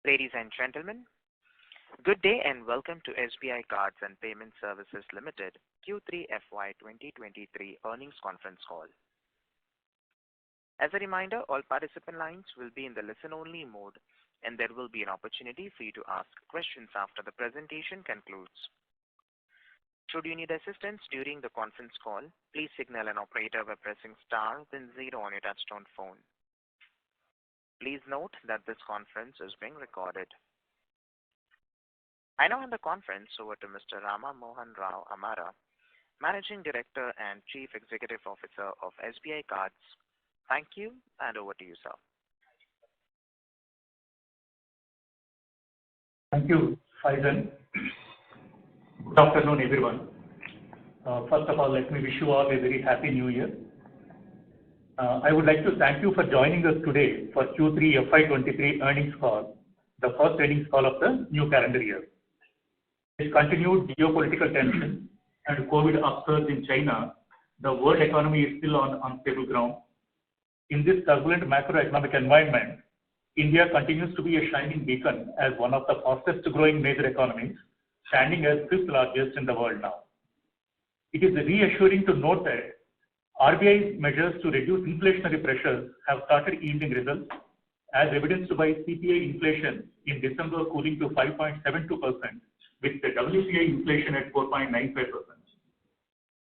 Ladies and gentlemen, good day and welcome to SBI Cards and Payment Services Limited Q3 FY23 earnings conference call. As a reminder, all participant lines will be in the listen-only mode, and there will be an opportunity for you to ask questions after the presentation concludes. Should you need assistance during the conference call, please signal an operator by pressing star then 0 on your touchtone phone. Please note that this conference is being recorded. I now hand the conference over to Mr. Rama Mohan Rao Amara, Managing Director and Chief Executive Officer of SBI Cards. Thank you, and over to you, sir. Thank you, Faizan. Good afternoon, everyone. First of all, let me wish you all a very happy new year. I would like to thank you for joining us today for Q3 FY23 earnings call, the first earnings call of the new calendar year. With continued geopolitical tension and COVID upsurge in China, the world economy is still on unstable ground. In this turbulent macroeconomic environment, India continues to be a shining beacon as one of the fastest growing major economies, standing as fifth largest in the world now. It is reassuring to note that RBI's measures to reduce inflationary pressures have started yielding results, as evidenced by CPI inflation in December cooling to 5.72%, with the WPI inflation at 4.95%.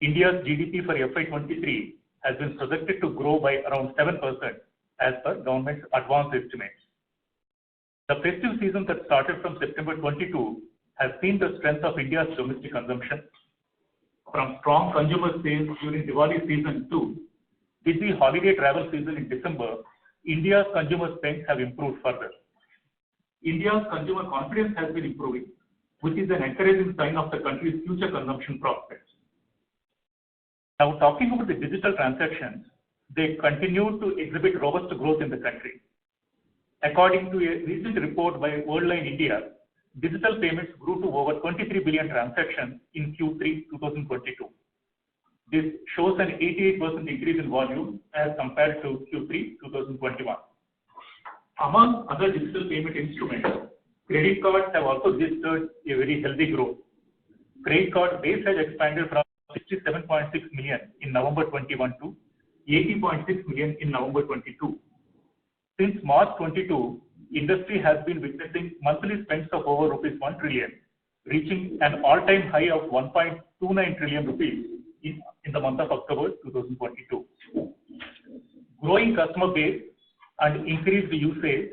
India's GDP for FY23 has been projected to grow by around 7% as per government's advanced estimates. The festive season that started from September 22 has seen the strength of India's domestic consumption. From strong consumer sales during Diwali season to busy holiday travel season in December, India's consumer spends have improved further. India's consumer confidence has been improving, which is an encouraging sign of the country's future consumption prospects. Now, talking about the digital transactions, they continue to exhibit robust growth in the country. According to a recent report by Worldline India, digital payments grew to over 23 billion transactions in Q3 2022. This shows an 88% increase in volume as compared to Q3 2021. Among other digital payment instruments, credit cards have also registered a very healthy growth. Credit card base has expanded from 67.6 million in November 21 to 80.6 million in November 22. Since March 22, industry has been witnessing monthly spends of over rupees 1 trillion, reaching an all-time high of 1.29 trillion rupees in the month of October 2022. Growing customer base and increased usage,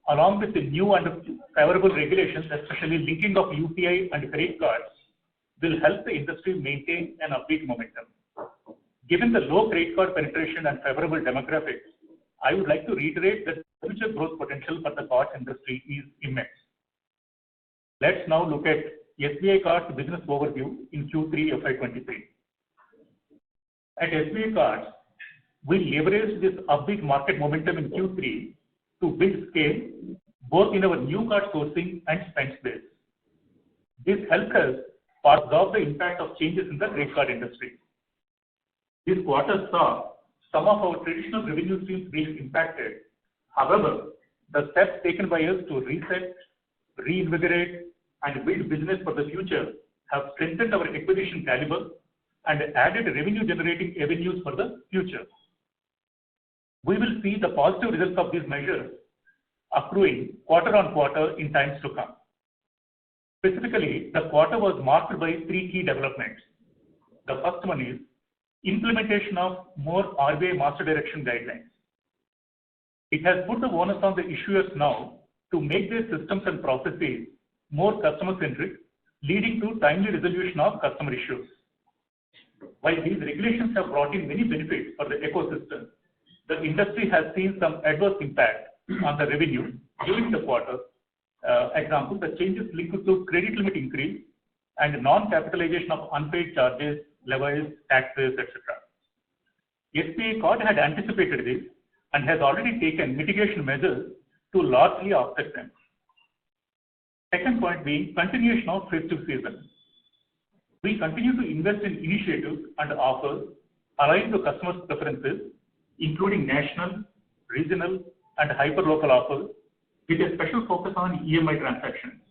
along with the new and favorable regulations, especially linking of UPI and credit cards, will help the industry maintain an upbeat momentum. Given the low credit card penetration and favorable demographics, I would like to reiterate that future growth potential for the cards industry is immense. Let's now look at SBI Cards business overview in Q3 FY23. At SBI Cards, we leveraged this upbeat market momentum in Q3 to build scale both in our new card sourcing and spend base. This helped us absorb the impact of changes in the credit card industry. This quarter saw some of our traditional revenue streams being impacted. However, the steps taken by us to reset, reinvigorate, and build business for the future have strengthened our acquisition caliber and added revenue-generating avenues for the future. We will see the positive results of these measures accruing quarter on quarter in times to come. Specifically, the quarter was marked by 3 key developments. The first one is implementation of more RBI Master Direction guidelines. It has put the onus on the issuers now to make their systems and processes more customer-centric, leading to timely resolution of customer issues. While these regulations have brought in many benefits for the ecosystem, the industry has seen some adverse impact on the revenue during the quarter. Example, the changes linked to credit limit increase and non-capitalization of unpaid charges, levies, taxes, etc. SBI Card had anticipated this and has already taken mitigation measures to largely offset them. Second point being continuation of festive season. We continue to invest in initiatives and offers aligned to customers' preferences, including national, regional, and hyperlocal offers, with a special focus on EMI transactions.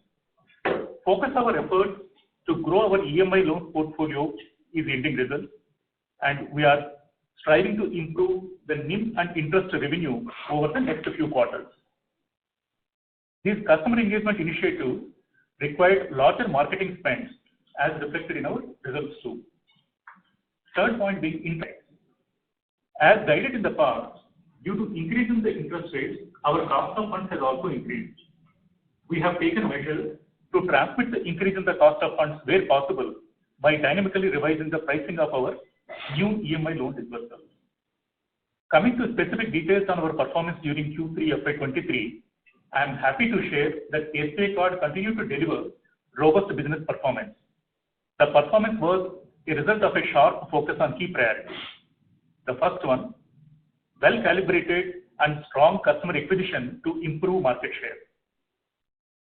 Focus our efforts to grow our EMI loan portfolio is yielding results, and we are striving to improve the NIM and interest revenue over the next few quarters. These customer engagement initiatives required larger marketing spends as reflected in our results too. Third point being interest. As guided in the past, due to increase in the interest rates, our cost of funds has also increased. We have taken measures to transmit the increase in the cost of funds where possible by dynamically revising the pricing of our new EMI loan disbursements. Coming to specific details on our performance during Q3 FY23, I am happy to share that SBI Card continued to deliver robust business performance. The performance was a result of a sharp focus on key priorities. The first one, well-calibrated and strong customer acquisition to improve market share.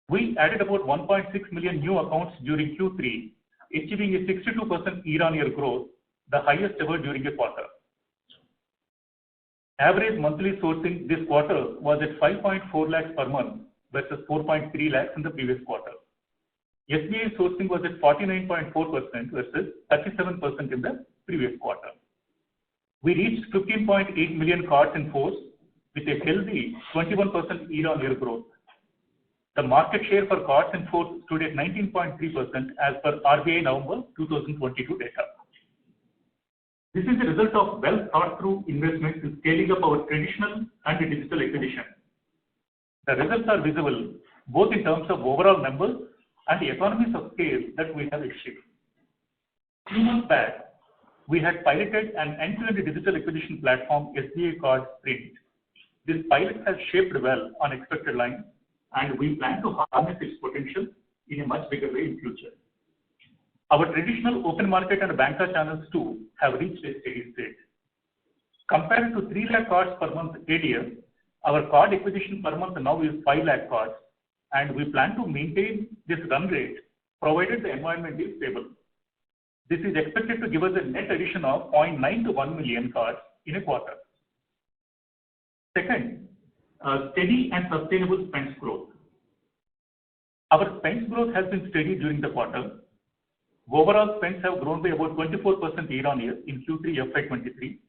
We added about 1.6 million new accounts during Q3, achieving a 62% year-on-year growth, the highest ever during a quarter. Average monthly sourcing this quarter was at 5.4 lakhs per month versus 4.3 lakhs in the previous quarter. SBI sourcing was at 49.4% versus 37% in the previous quarter. We reached 15.8 million cards in force with a healthy 21% year-on-year growth. The market share for cards in force stood at 19.3% as per RBI November 2022 data. This is a result of well thought through investments in scaling up our traditional and digital acquisition. The results are visible both in terms of overall numbers and the economies of scale that we have achieved. 2 months back, we had piloted an end-to-end digital acquisition platform, SBI Card Sprint. This pilot has shaped well on expected lines, and we plan to harness its potential in a much bigger way in future. Our traditional open market and banker channels too have reached a steady state. Compared to 3 lakh cards per month earlier, our card acquisition per month now is 5 lakh cards, and we plan to maintain this run rate provided the environment is stable. This is expected to give us a net addition of 0.9 to 1 million cards in a quarter. Second, steady and sustainable spends growth. Our spends growth has been steady during the quarter. Overall spends have grown by about 24% year-on-year in Q3 FY23,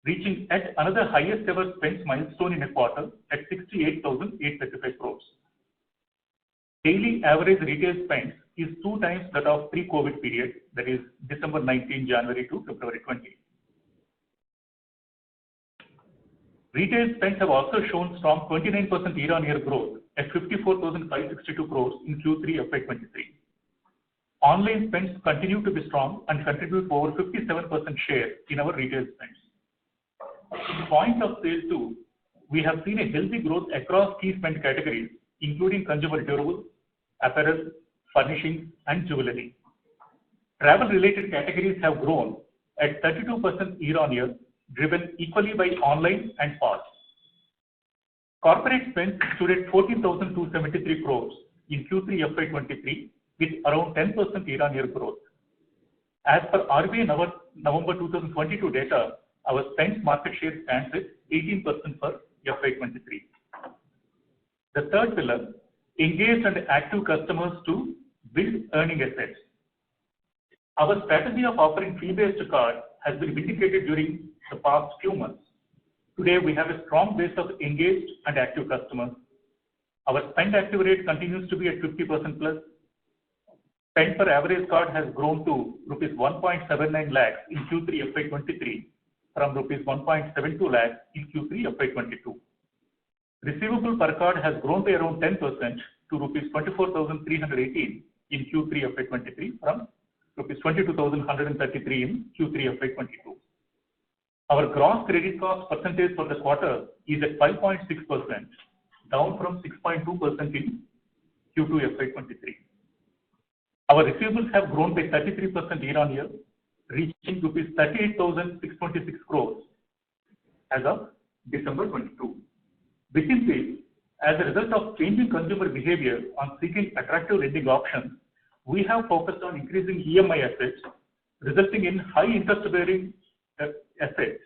reaching at another highest ever spends milestone in a quarter at 68,835 crores. Daily average retail spends is 2 times that of pre-COVID period, that is December 19, January to February 20. Retail spends have also shown strong 29% year-on-year growth at 54,562 crores in Q3 FY23. Online spends continue to be strong and contribute over 57% share in our retail spends. In point of sale too, we have seen a healthy growth across key spend categories, including consumer durables, apparel, furnishings, and jewelry. Travel-related categories have grown at 32% year-on-year, driven equally by online and POS. Corporate spends stood at 14,273 crores in Q3 FY23 with around 10% year-on-year growth. As per RBI November 2022 data, our spends market share stands at 18% for FY23. The third pillar, engaged and active customers to build earning assets. Our strategy of offering fee-based card has been vindicated during the past few months. Today, we have a strong base of engaged and active customers. Our spend active rate continues to be at 50% plus. Spend per average card has grown to rupees 1.79 lakhs in Q3 FY23 from rupees 1.72 lakhs in Q3 FY22. Receivable per card has grown by around 10% to rupees 24,318 in Q3 FY23 from rupees 22,133 in Q3 FY22. Our gross credit cost percentage for the quarter is at 5.6%, down from 6.2% in Q2 FY23. Our receivables have grown by 33% year-on-year, reaching rupees 38,626 crores as of December 22. Within this, as a result of changing consumer behavior on seeking attractive lending options, we have focused on increasing EMI assets, resulting in high interest-bearing assets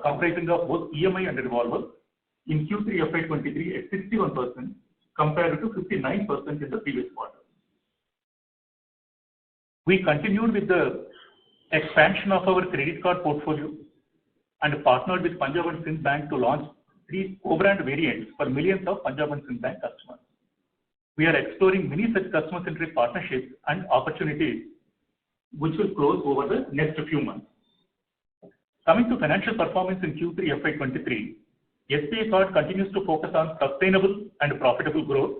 comprising of both EMI and revolver, in Q3 FY23 at 61% compared to 59% in the previous quarter. We continued with the expansion of our credit card portfolio and partnered with Punjab and Sind Bank to launch 3 co-brand variants for millions of Punjab and Sind Bank customers. We are exploring many such customer-centric partnerships and opportunities which will close over the next few months. Coming to financial performance in Q3 FY23, SBI Card continues to focus on sustainable and profitable growth,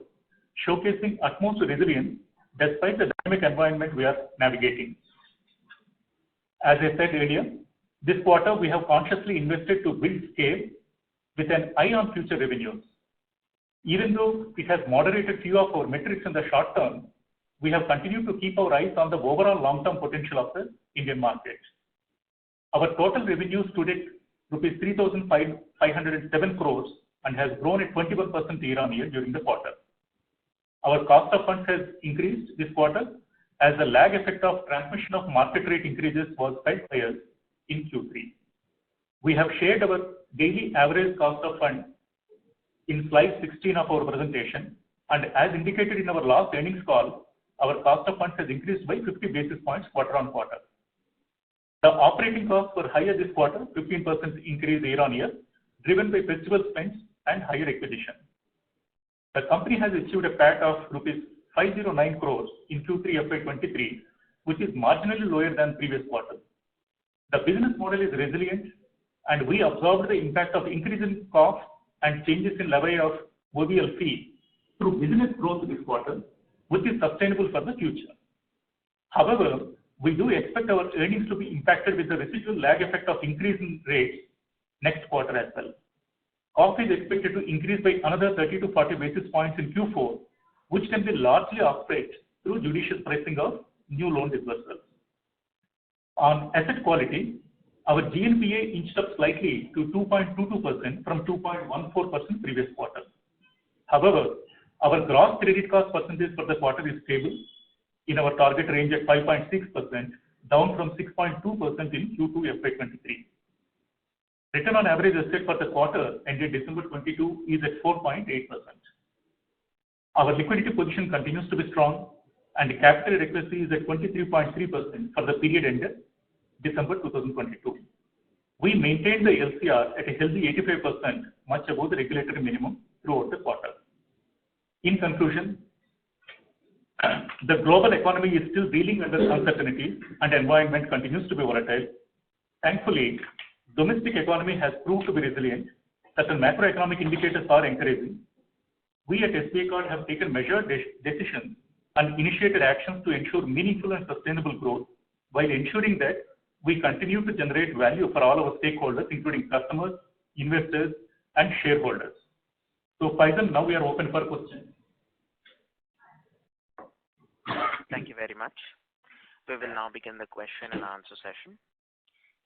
showcasing utmost resilience despite the dynamic environment we are navigating. As I said earlier, this quarter we have consciously invested to build scale with an eye on future revenues. Even though it has moderated few of our metrics in the short term, we have continued to keep our eyes on the overall long-term potential of the Indian market. Our total revenue stood at rupees 3,507 crores and has grown at 21% year-on-year during the quarter. Our cost of funds has increased this quarter as the lag effect of transmission of market rate increases was felt by us in Q3. We have shared our daily average cost of funds in slide 16 of our presentation, and as indicated in our last earnings call, our cost of funds has increased by 50 basis points quarter on quarter. The operating costs were higher this quarter, 15% increase year-on-year, driven by festival spends and higher acquisition. The company has achieved a PAT of rupees 509 crores in Q3 FY23, which is marginally lower than previous quarter. The business model is resilient, and we absorbed the impact of increase in costs and changes in levy of OVL fee through business growth this quarter, which is sustainable for the future. However, we do expect our earnings to be impacted with the residual lag effect of increase in rates next quarter as well. Cost is expected to increase by another 30 to 40 basis points in Q4, which can be largely offset through judicious pricing of new loan disbursements. On asset quality, our GNPA inched up slightly to 2.22% from 2.14% previous quarter. However, our gross credit cost percentage for the quarter is stable in our target range at 5.6%, down from 6.2% in Q2 FY23. Return on average asset for the quarter ended December 22 is at 4.8%. Our liquidity position continues to be strong, and capital adequacy is at 23.3% for the period ended December 2022. We maintained the LCR at a healthy 85%, much above the regulatory minimum throughout the quarter. In conclusion, the global economy is still dealing under uncertainties and environment continues to be volatile. Thankfully, domestic economy has proved to be resilient. Certain macroeconomic indicators are encouraging. We at SBI Card have taken measured decisions and initiated actions to ensure meaningful and sustainable growth while ensuring that we continue to generate value for all our stakeholders, including customers, investors, and shareholders. So, Faizan, now we are open for questions. Thank you very much. We will now begin the question and answer session.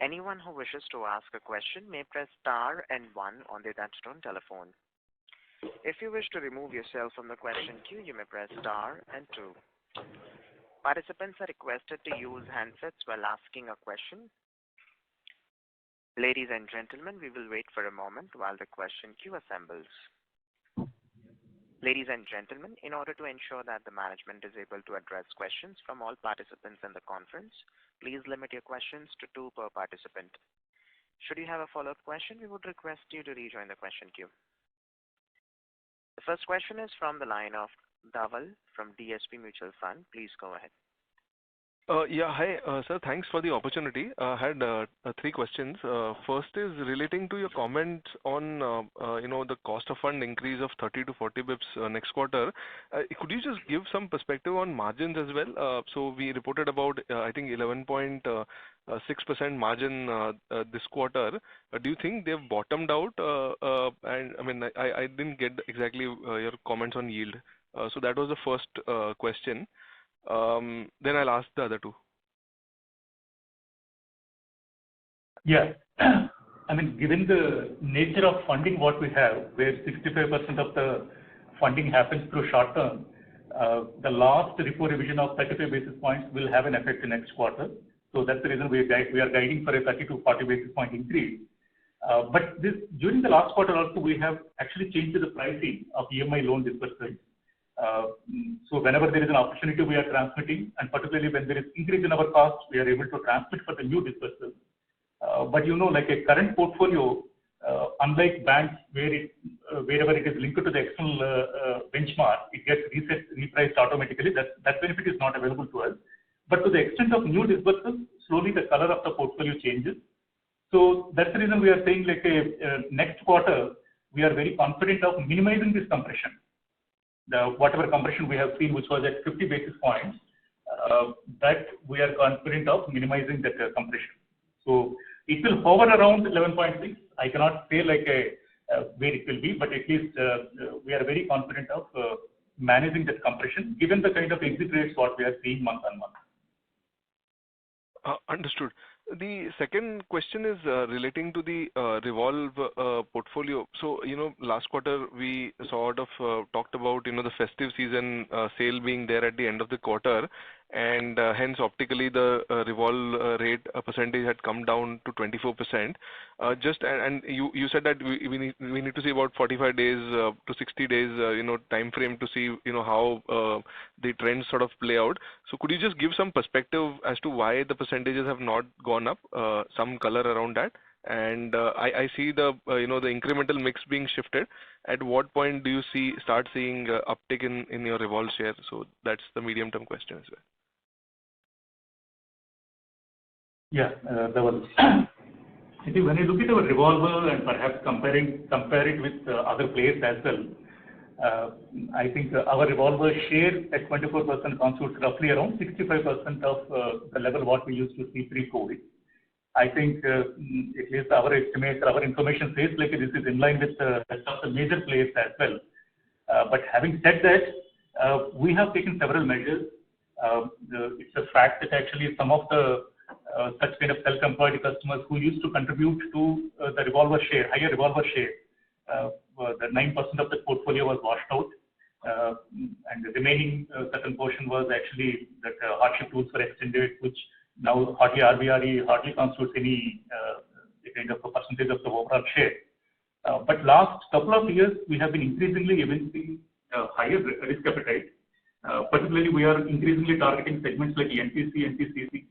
Anyone who wishes to ask a question may press star and 1 on their touchtone telephone. If you wish to remove yourself from the question queue, you may press star and 2. Participants are requested to use handsets while asking a question. Ladies and gentlemen, we will wait for a moment while the question queue assembles. Ladies and gentlemen, in order to ensure that the management is able to address questions from all participants in the conference, please limit your questions to 2 per participant. Should you have a follow-up question, we would request you to rejoin the question queue. The first question is from the line of Dhaval from DSP Mutual Fund. Please go ahead. Hi, sir. Thanks for the opportunity. I had 3 questions. First is relating to your comments on, the cost of fund increase of 30 to 40 bips next quarter. Could you just give some perspective on margins as well? So we reported about, I think, 11.6% margin this quarter. Do you think they've bottomed out? And I mean, I didn't get exactly your comments on yield. So that was the first question. Then I'll ask the other 2. Yeah. I mean, given the nature of funding what we have, where 65% of the funding happens through short term, the last repo revision of 35 basis points will have an effect in next quarter. So that's the reason we are guiding for a 30 to 40 basis point increase. But during the last quarter also, we have actually changed the pricing of EMI loan disbursement. So whenever there is an opportunity, we are transmitting, and particularly when there is increase in our costs, we are able to transmit for the new disbursement. But like a current portfolio, unlike banks wherever it is linked to the external benchmark, it gets repriced automatically. That benefit is not available to us. But to the extent of new disbursements, slowly the color of the portfolio changes. So that's the reason we are saying next quarter, we are very confident of minimizing this compression. Whatever compression we have seen, which was at 50 basis points, that we are confident of minimizing that compression. So it will hover around 11.6. I cannot say where it will be, but at least we are very confident of managing that compression, given the kind of exit rates what we are seeing month on month. Understood. The second question is relating to the revolve portfolio. So, last quarter we sort of talked about, the festive season sale being there at the end of the quarter, and hence optically the revolve rate percentage had come down to 24%. And you said that we need to see about 45 days to 60 days, time frame to see, how the trends sort of play out. So could you just give some perspective as to why the percentages have not gone up, some color around that? And I see the the incremental mix being shifted. At what point do you start seeing uptick in your revolve share? So that's the medium term question as well. Yeah, I think when you look at our revolver and perhaps compare it with other players as well, I think our revolver share at 24% constitutes roughly around 65% of the level what we used to see pre-COVID. I think at least our estimates, our information says this is in line with the rest of the major players as well. But having said that, we have taken several measures. It's a fact that actually some of the such kind of self-employed customers who used to contribute to the revolver share, higher revolver share, the 9% of the portfolio was washed out, and the remaining certain portion was actually that hardship rules were extended, which now hardly RBRE hardly constitutes any kind of a percentage of the overall share. But last couple of years, we have been increasingly evincing higher risk appetite. Particularly, we are increasingly targeting segments like NTC, NTCC.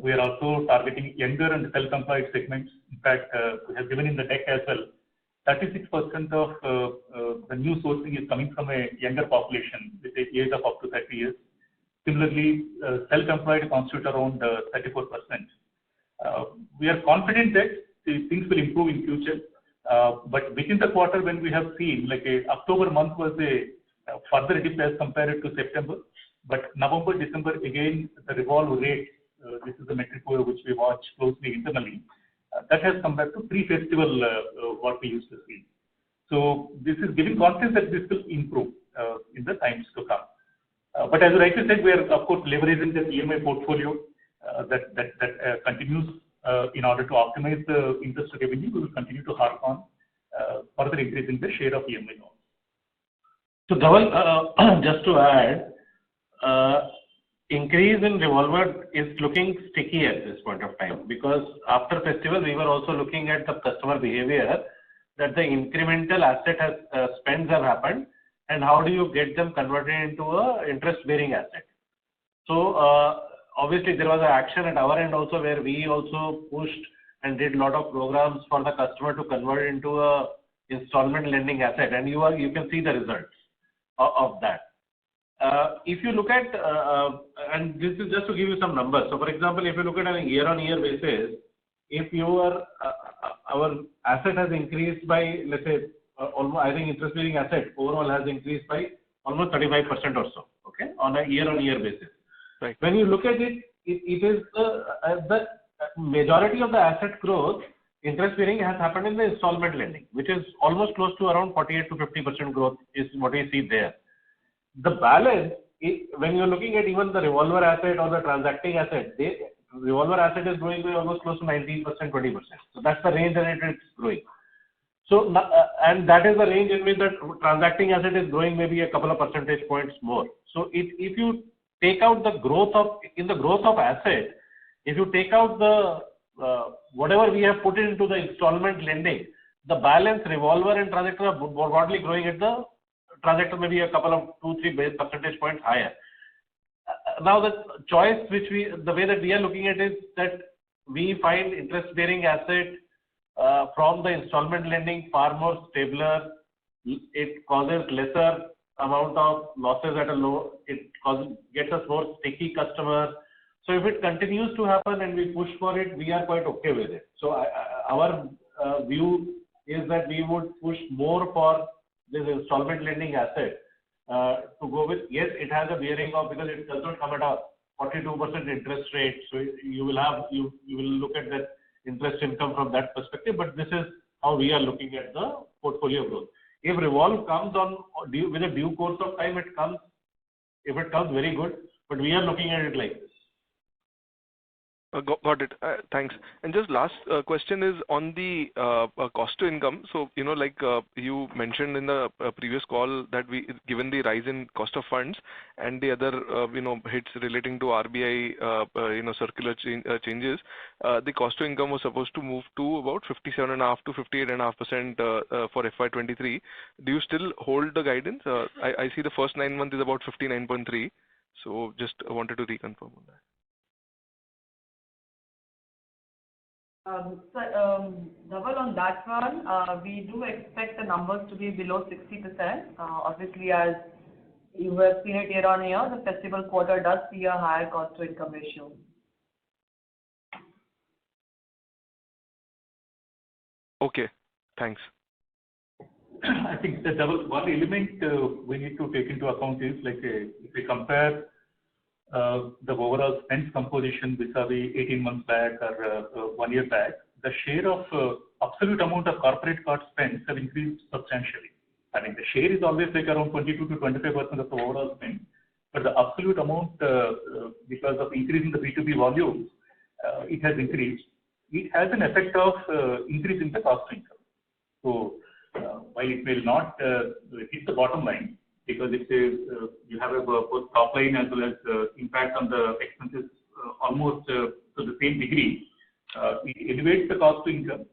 We are also targeting younger and self-employed segments. In fact, we have given in the deck as well. 36% of the new sourcing is coming from a younger population with an age of up to 30 years. Similarly, self-employed constitute around 34%. We are confident that things will improve in future. But within the quarter, when we have seen October month was a further dip as compared to September, but November, December again the revolve rate. This is the metric which we watch closely internally. That has come back to pre-festival what we used to see. So this is giving confidence that this will improve in the times to come. But as rightly said, we are of course leveraging the EMI portfolio that continues in order to optimize the interest revenue. We will continue to harp on further increasing the share of EMI loans. So Dhaval, just to add, increase in revolver is looking sticky at this point of time, because after festival we were also looking at the customer behavior, that the incremental asset spends have happened, and how do you get them converted into a interest bearing asset. So obviously there was an action at our end also where we also pushed and did a lot of programs for the customer to convert into a installment lending asset, and you can see the results of that. If you look at, and this is just to give you some numbers. So, for example, if you look at on a year-on-year basis, if our asset has increased by, let's say, almost, I think interest-bearing asset overall has increased by almost 35% or so, okay, on a year-on-year basis. Right. When you look at it, it is the majority of the asset growth, interest-bearing has happened in the installment lending, which is almost close to around 48 to 50% growth is what we see there. The balance, when you're looking at even the revolver asset or the transacting asset, revolver asset is growing by almost close to 19%, 20%. So that's the range that it's growing. So, and that is the range in which the transacting asset is growing maybe a couple of percentage points more. So if you take out the growth of asset, if you take out the whatever we have put into the installment lending, the balance revolver and transactor are broadly growing at the transactor maybe a couple of 2-3 percentage points higher. Now the choice the way that we are looking at is that we find interest bearing asset from the installment lending far more stabler. It causes lesser amount of losses at a low. Gets us more sticky customers. So if it continues to happen and we push for it, we are quite okay with it. So our view is that we would push more for this installment lending asset to go with. Yes, it has a bearing of, because it does not come at a 42% interest rate. So you will look at that interest income from that perspective. But this is how we are looking at the portfolio growth. If revolve comes on with a due course of time, it comes. If it comes, very good. But we are looking at it like this. Got it. Thanks. And just last question is on the cost to income. So, like you mentioned in the previous call that given the rise in cost of funds and the other, hits relating to RBI, circular changes, the cost to income was supposed to move to about 57.5 to 58.5% for FY23. Do you still hold the guidance? I see the first 9 months is about 59.3. So just wanted to reconfirm on that. Dhaval, on that one, we do expect the numbers to be below 60%. Obviously, as you have seen it year on year, the festival quarter does see a higher cost to income ratio. Okay, thanks. I think the one element we need to take into account is if we compare the overall spend composition vis-a-vis 18 months back or 1 year back, the share of absolute amount of corporate card spends have increased substantially. I mean, the share is always around 22 to 25% of the overall spend, but the absolute amount, because of increasing the B2B volumes, it has increased. It has an effect of increasing the cost to income. So while it will not hit the bottom line, because you have both top line as well as impact on the expenses almost to the same degree. It elevates the cost to income,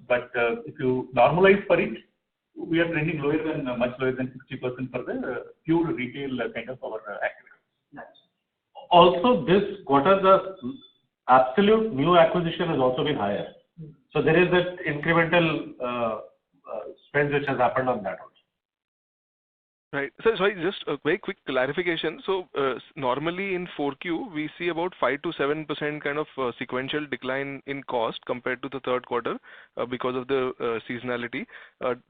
but if you normalize for it, we are trending much lower than 60% for the pure retail kind of our activities. Also, this quarter the absolute new acquisition has also been higher. So there is that incremental spend which has happened on that also. Right. So sorry, just a very quick clarification. So normally in 4Q, we see about 5 to 7% kind of sequential decline in cost compared to the third quarter because of the seasonality.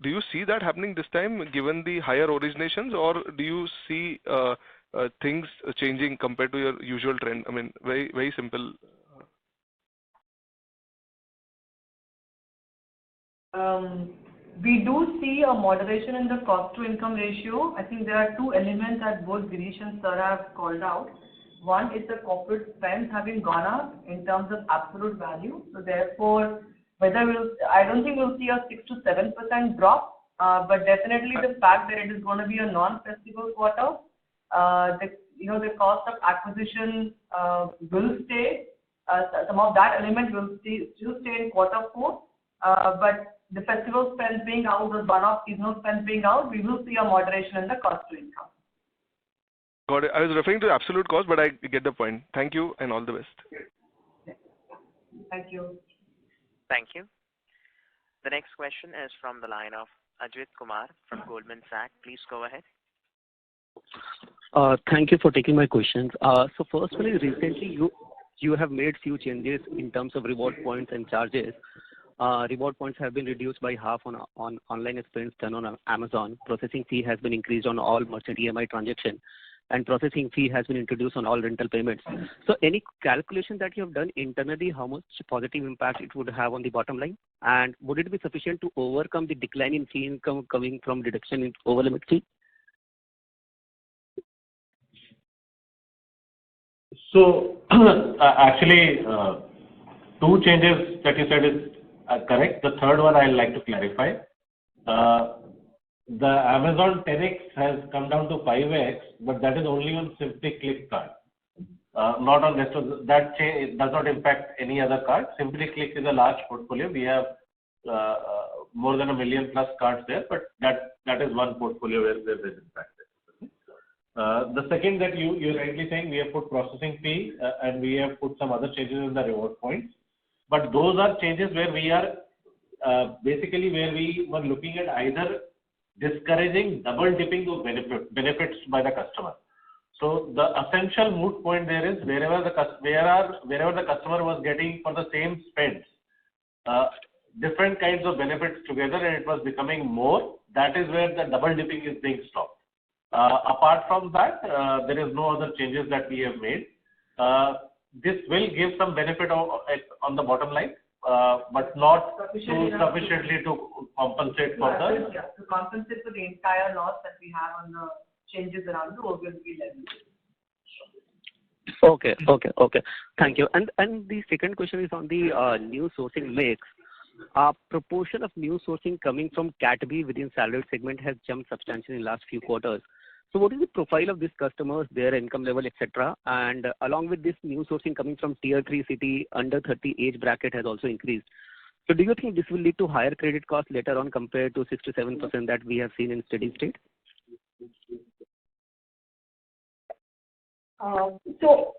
Do you see that happening this time given the higher originations, or do you see things changing compared to your usual trend? I mean, very, very simple. We do see a moderation in the cost to income ratio. I think there are two elements that both Girish and Sir have called out. One is the corporate spends having gone up in terms of absolute value. So therefore, I don't think we'll see a 6 to 7% drop, but definitely the fact that it is going to be a non-festival quarter, the cost of acquisition will stay. Some of that element will still stay in quarter 4, but the festival spends being out, the one-off seasonal spends being out, we will see a moderation in the cost to income. Got it. I was referring to absolute cost, but I get the point. Thank you and all the best. Thank you. Thank you. The next question is from the line of Ajit Kumar from Goldman Sachs. Please go ahead. Thank you for taking my questions. So firstly, recently you have made few changes in terms of reward points and charges. Reward points have been reduced by half on online expense done on Amazon. Processing fee has been increased on all merchant EMI transaction, and processing fee has been introduced on all rental payments. So any calculation that you have done internally, how much positive impact it would have on the bottom line? And would it be sufficient to overcome the decline in fee income coming from reduction in over limit fee? So actually, two changes that you said is correct. The third one I'd like to clarify. The Amazon 10x has come down to 5x, but that is only on Simply Click card. Not on rest of that change. It does not impact any other card. Simply Click is a large portfolio. We have more than 1 million plus cards there, but that is one portfolio where there is impact. The second that you're rightly saying, we have put processing fee and we have put some other changes in the reward points. But those are changes where we are basically where we were looking at either discouraging double dipping of benefits by the customer. So the essential moot point there is wherever the customer was getting for the same spends different kinds of benefits together and it was becoming more, that is where the double dipping is being stopped. Apart from that, there is no other changes that we have made. This will give some benefit on the bottom line, but not sufficiently to compensate for to compensate for the entire loss that we have on the changes around the OVLP level. Okay. Thank you. And the second question is on the new sourcing mix. Proportion of new sourcing coming from Cat B within salaried segment has jumped substantially in the last few quarters. So what is the profile of these customers, their income level, etc.? And along with this new sourcing coming from tier 3 city, under 30 age bracket has also increased. So do you think this will lead to higher credit costs later on compared to 6 to 7% that we have seen in steady state? So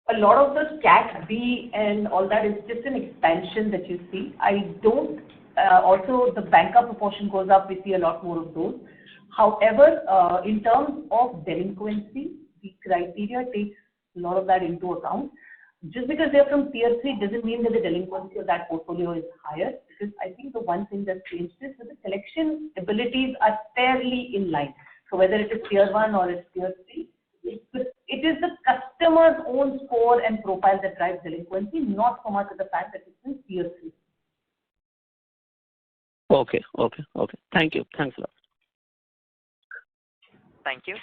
a lot of the Cat B and all that is just an expansion that you see. I don't, also the banker proportion goes up, we see a lot more of those. However, in terms of delinquency, the criteria takes a lot of that into account. Just because they're from tier 3 doesn't mean that the delinquency of that portfolio is higher, because I think the one thing that changed is that the collection abilities are fairly in line. So whether it is tier 1 or it's tier 3, it is the customer's own score and profile that drives delinquency, not so much of the fact that it's in tier 3. Okay. Thank you. Thanks a lot. Thank you.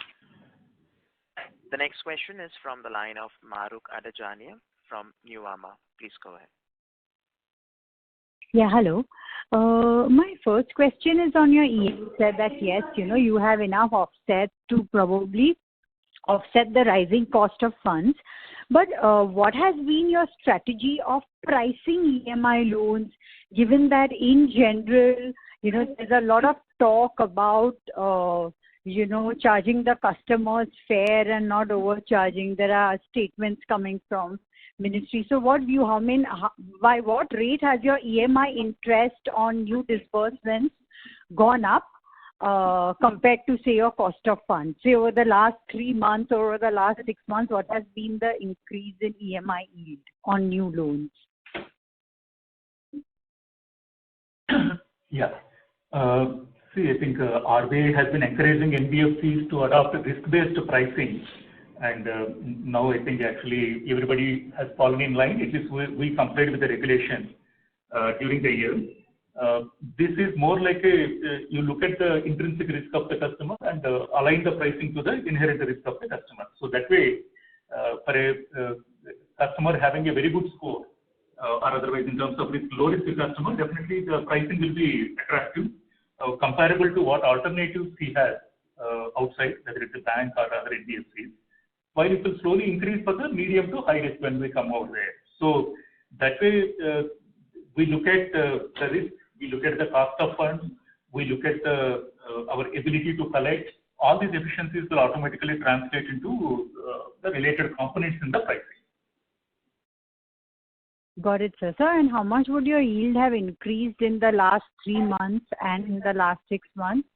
The next question is from the line of Mahrukh Adajania from Nuvama. Please go ahead. Yeah, hello. My first question is on your EM. You said that yes, you have enough offset to probably offset the rising cost of funds. But what has been your strategy of pricing EMI loans, given that in general, there's a lot of talk about charging the customers fair and not overcharging. There are statements coming from ministry. So what view, by what rate has your EMI interest on new disbursements gone up compared to, say, your cost of funds? Say over the last 3 months or over the last 6 months, what has been the increase in EMI yield on new loans? Yeah. See, I think RBI has been encouraging NBFCs to adopt risk-based pricing, and now I think actually everybody has fallen in line. At least we complied with the regulation during the year. This is more like you look at the intrinsic risk of the customer and align the pricing to the inherent risk of the customer. So that way, for a customer having a very good score, or otherwise in terms of risk, low risk customer, definitely the pricing will be attractive. Comparable to what alternatives he has outside, whether it's a bank or other NBFCs, while it will slowly increase for the medium to high risk when we come over there. So that way, we look at the risk, we look at the cost of funds, we look at our ability to collect. All these efficiencies will automatically translate into the related components in the pricing. Got it, sir. Sir, and how much would your yield have increased in the last 3 months and in the last 6 months?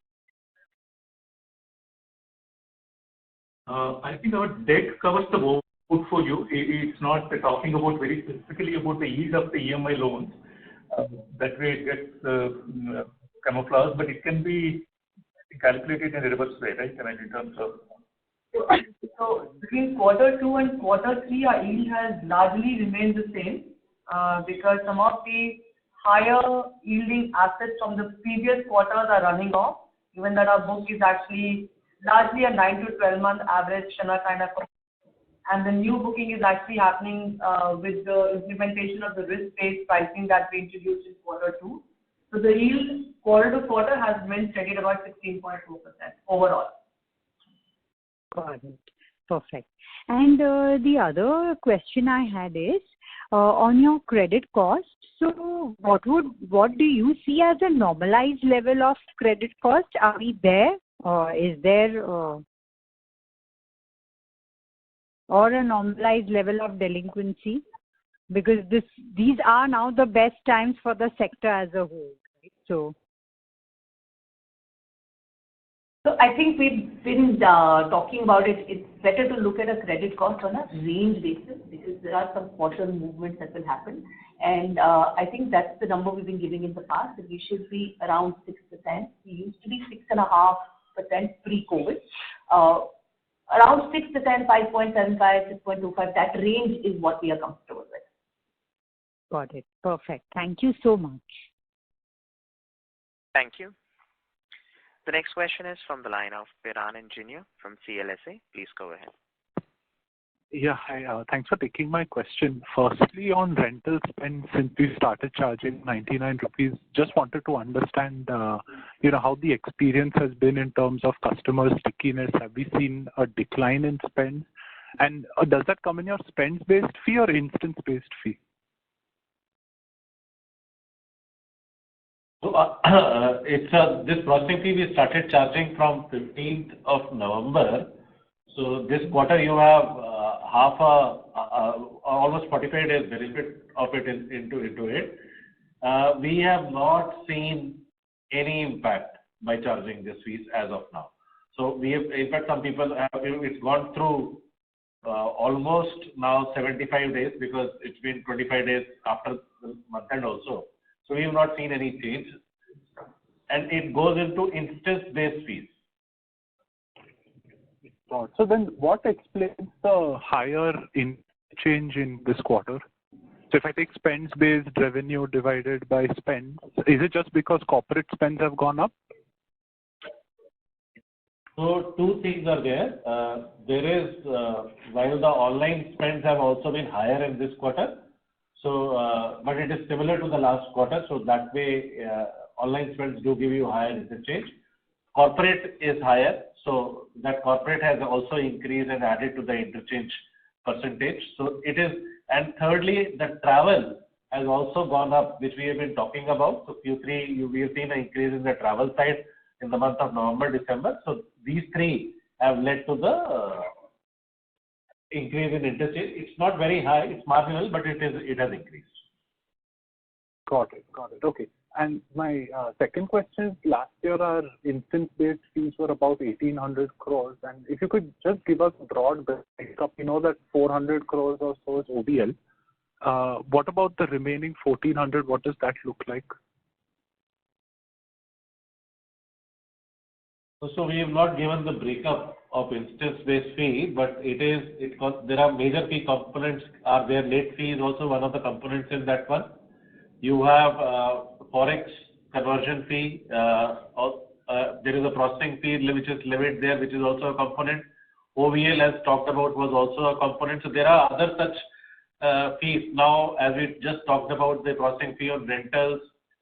I think our debt covers the whole portfolio. It's not talking about very specifically about the yield of the EMI loans. That way it gets camouflaged, but it can be calculated in a reverse way, right? I mean, in terms of. So between quarter 2 and quarter 3, our yield has largely remained the same. Because some of the higher yielding assets from the previous quarters are running off, given that our book is actually largely a 9 to 12 month average kind of, and the new booking is actually happening with the implementation of the risk-based pricing that we introduced in quarter 2. So the yield quarter to quarter has been steady at about 16.4% overall. Got it. Perfect. And the other question I had is on your credit cost. So what do you see as a normalized level of credit cost? Are we there? Is there or a normalized level of delinquency? Because these are now the best times for the sector as a whole, right? So I think we've been talking about it. It's better to look at a credit cost on a range basis because there are some quarter movements that will happen. And I think that's the number we've been giving in the past, that we should be around 6%. We used to be 6.5% pre-COVID. Around 6%, 5.75, 6.25, that range is what we are comfortable with. got it. Perfect. Thank you so much. Thank you. The next question is from the line of Piran Engineer from CLSA. Please go ahead. Yeah, hi. Thanks for taking my question. Firstly, on rental spend, since we started charging 99 rupees, just wanted to understand, how the experience has been in terms of customer stickiness. Have we seen a decline in spend? And does that come in your spends-based fee or instance-based fee? So this processing fee we started charging from 15th of November. So this quarter you have almost 45 days benefit of it into it. We have not seen any impact by charging this fees as of now. So we have, in fact, some people have, it's gone through almost now 75 days because it's been 25 days after the month end also. So we have not seen any change, and it goes into instance-based fees. So then what explains the higher interchange in this quarter? So if I take spends-based revenue divided by spends, is it just because corporate spends have gone up? So two things are there. There is, while the online spends have also been higher in this quarter, so but it is similar to the last quarter, so that way online spends do give you higher interchange. Corporate is higher, so that corporate has also increased and added to the interchange percentage. So it is, and thirdly, the travel has also gone up, which we have been talking about. So Q3, we have seen an increase in the travel side in the month of November, December. So these three have led to the increase in interchange. It's not very high, it's marginal, but it has increased. Got it. Okay. And my second question is, last year our instance-based fees were about 1,800 crores. And if you could just give us a broad breakup, that 400 crores or so is OBL. What about the remaining 1,400? What does that look like? So we have not given the breakup of instance-based fee, but there are major fee components are there. Late fee is also one of the components in that one. You have forex conversion fee. There is a processing fee which is levied there, which is also a component. OVL, as talked about, was also a component. So there are other such fees. Now, as we just talked about, the processing fee on rentals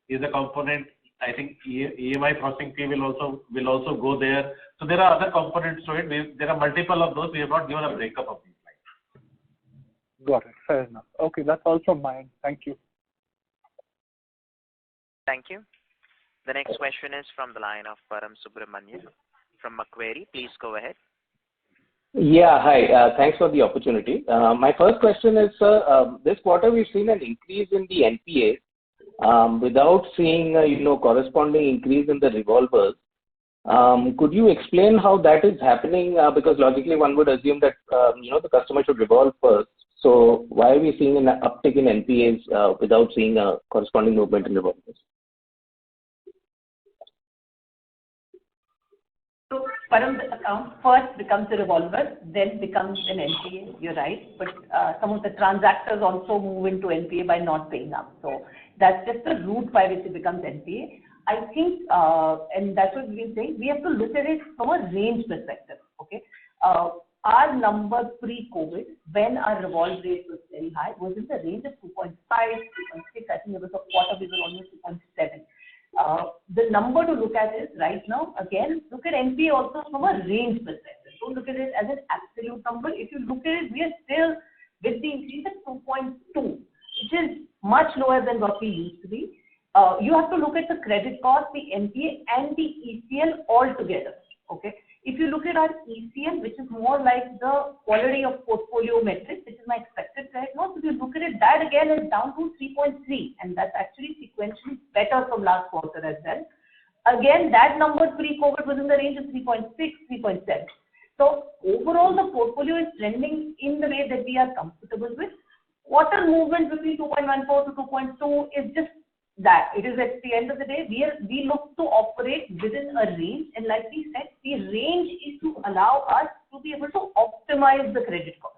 is a component. I think EMI processing fee will also go there. So there are other components to it. There are multiple of those. We have not given a breakup of these lines. Got it. Fair enough. Okay, that's all from my end. Thank you. Thank you. The next question is from the line of Param Subramanian from Macquarie. Please go ahead. Yeah, hi. Thanks for the opportunity. My first question is, this quarter we've seen an increase in the NPA without seeing corresponding increase in the revolvers. Could you explain how that is happening? Because logically one would assume that the customer should revolve first. So why are we seeing an uptick in NPAs without seeing a corresponding movement in revolvers? So Param, the account first becomes a revolver, then becomes an NPA. You're right, but some of the transactors also move into NPA by not paying up. So that's just the route by which it becomes NPA. I think, and that's what we've been saying, we have to look at it from a range perspective. Okay, our number pre-COVID, when our revolve rate was very high, was in the range of 2.5, 2.6. I think it was a quarter we were almost 2.7. The number to look at is right now, again, look at NPA also from a range perspective. Don't look at it as an absolute number, if you look at it, we are still with the increase at 2.2, which is much lower than what we used to be. You have to look at the credit cost, the NPA, and the ECL all together. Okay. If you look at our ECL, which is more like the quality of portfolio metric, which is my expected credit loss, if you look at it, that again is down to 3.3, and that's actually sequentially better from last quarter as well. Again, that number pre-COVID was in the range of 3.6, 3.7. So overall, the portfolio is trending in the way that we are comfortable with. Quarter movement between 2.14 to 2.2 is just that. It is at the end of the day, we look to operate within a range, and like we said, the range is to allow us to be able to optimize the credit cost.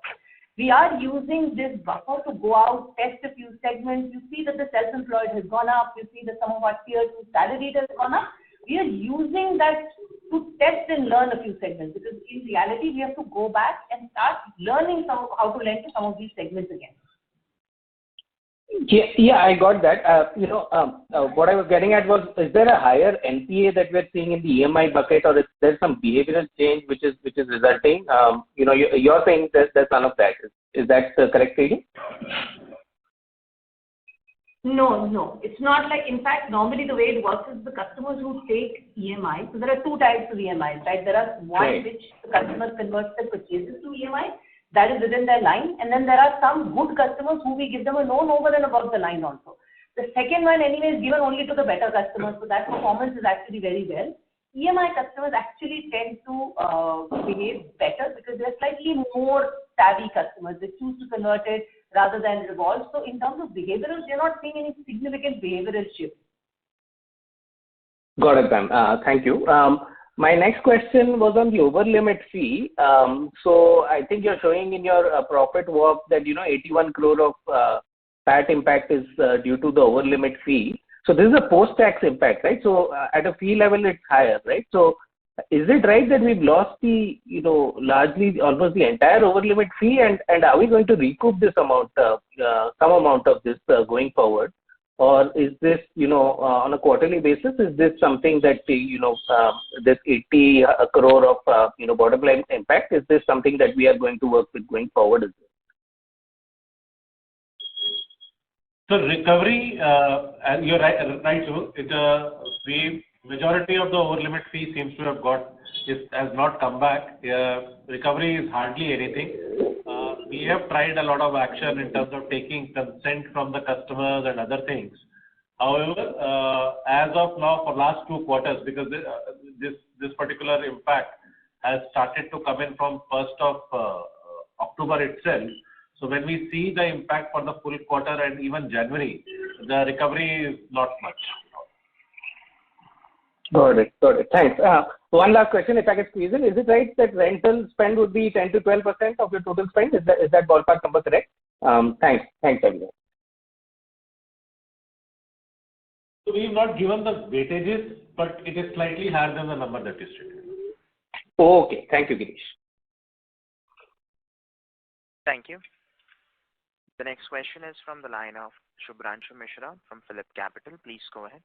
We are using this buffer to go out, test a few segments. You see that the self-employed has gone up. You see that some of our tier 2 salaried has gone up. We are using that to test and learn a few segments, because in reality, we have to go back and start learning how to lend to some of these segments again. Yeah, I got that. What I was getting at was, is there a higher NPA that we're seeing in the EMI bucket, or is there some behavioral change which is resulting? You're saying that there's none of that. Is that the correct reading? No, it's not like. In fact, normally the way it works is the customers who take EMI. So there are two types of EMIs, right? There are one right. which the customer converts their purchases to EMI. That is within their line, and then there are some good customers who we give them a loan over and above the line also. The second one anyway is given only to the better customers, so that performance is actually very well. EMI customers actually tend to behave better because they're slightly more savvy customers. They choose to convert it rather than revolve. So in terms of behavioral, they're not seeing any significant behavioral shift. Got it, ma'am. Thank you. My next question was on the over limit fee. So I think you're showing in your profit walk that 81 crore of PAT impact is due to the over limit fee. So this is a post-tax impact, right? So at a fee level, it's higher, right? So is it right that we've lost the largely almost the entire over limit fee, and are we going to recoup this amount, some amount of this going forward? Or is this, on a quarterly basis, is this something that, this 80 crore of, bottom line impact, is this something that we are going to work with going forward as well? So recovery, and you're right, so the majority of the over limit fee seems to have has not come back. Recovery is hardly anything. We have tried a lot of action in terms of taking consent from the customers and other things. However, as of now, for last 2 quarters, because this particular impact has started to come in from 1st of October itself. So when we see the impact for the full quarter and even January, the recovery is not much. Got it. Thanks. One last question, if I can squeeze in. Is it right that rental spend would be 10 to 12% of your total spend? Is that ballpark number correct? Thanks, everyone. So we've not given the weightages, but it is slightly higher than the number that you stated. Okay. Thank you, Girish. Thank you. The next question is from the line of Shubhranshu Mishra from Phillip Capital. Please go ahead.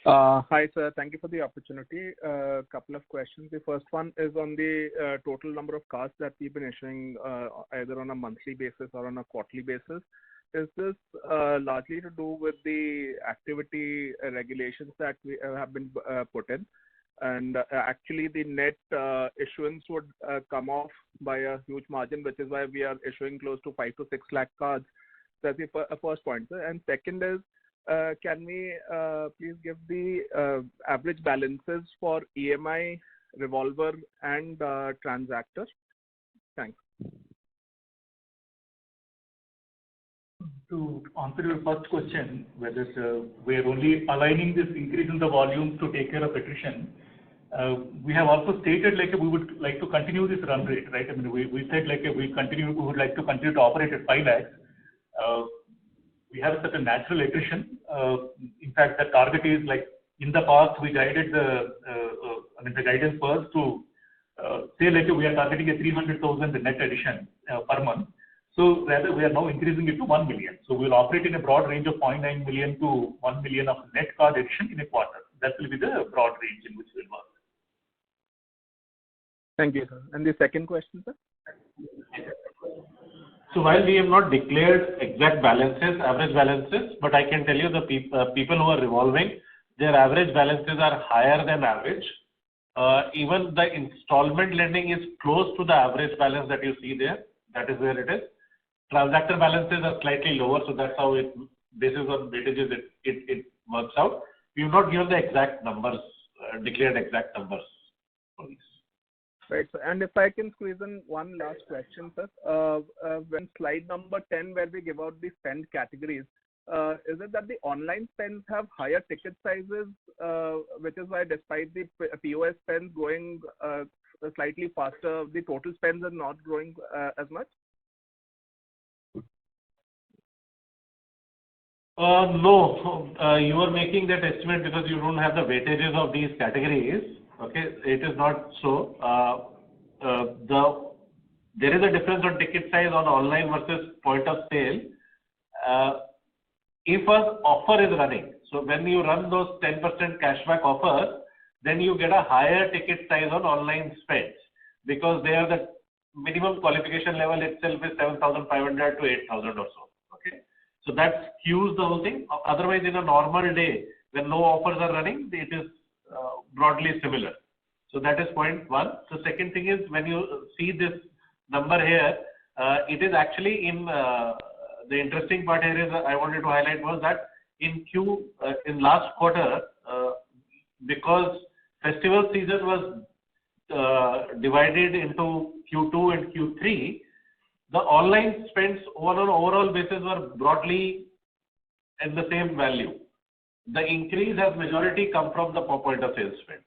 Hi, sir. Thank you for the opportunity. A couple of questions. The first one is on the total number of cards that we've been issuing either on a monthly basis or on a quarterly basis. Is this largely to do with the activity regulations that we have been put in? And actually, the net issuance would come off by a huge margin, which is why we are issuing close to 5 to 6 lakh cards. That's the first point, sir. And second is, can we please give the average balances for EMI, revolver, and transactor? Thanks. To answer your first question, whether we are only aligning this increase in the volume to take care of attrition, we have also stated we would like to continue this run rate, right? I mean, we said we would like to continue to operate at 5 lakhs. We have such a natural attrition. In fact, the target is in the past we guided the guidance was to say we are targeting a 300,000 net addition per month. So rather we are now increasing it to 1 million. So we will operate in a broad range of 0.9 million to 1 million of net card addition in a quarter. That will be the broad range in which we will work. Thank you, sir. And the second question, sir? So while we have not declared exact balances, average balances, but I can tell you the people who are revolving, their average balances are higher than average. Even the installment lending is close to the average balance that you see there. That is where it is. Transactor balances are slightly lower, so that's how it, basis on weightages, it works out. We have not given the exact numbers, declared exact numbers for these. Right. So, and if I can squeeze in one last question, sir. When slide number 10, where we give out the spend categories, is it that the online spends have higher ticket sizes, which is why despite the POS spends growing slightly faster, the total spends are not growing as much? No, you are making that estimate because you don't have the weightages of these categories. Okay, it is not so. There is a difference on ticket size on online versus point of sale. If an offer is running, so when you run those 10% cashback offers, then you get a higher ticket size on online spends because there the minimum qualification level itself is 7,500 to 8,000 or so. Okay, so that skews the whole thing. Otherwise, in a normal day, when no offers are running, it is broadly similar. So that is point one. The second thing is when you see this number here, it is actually in the interesting part here is I wanted to highlight was that in last quarter, because festival season was divided into Q2 and Q3, the online spends on an overall basis were broadly at the same value. The increase has majority come from the point of sale spends.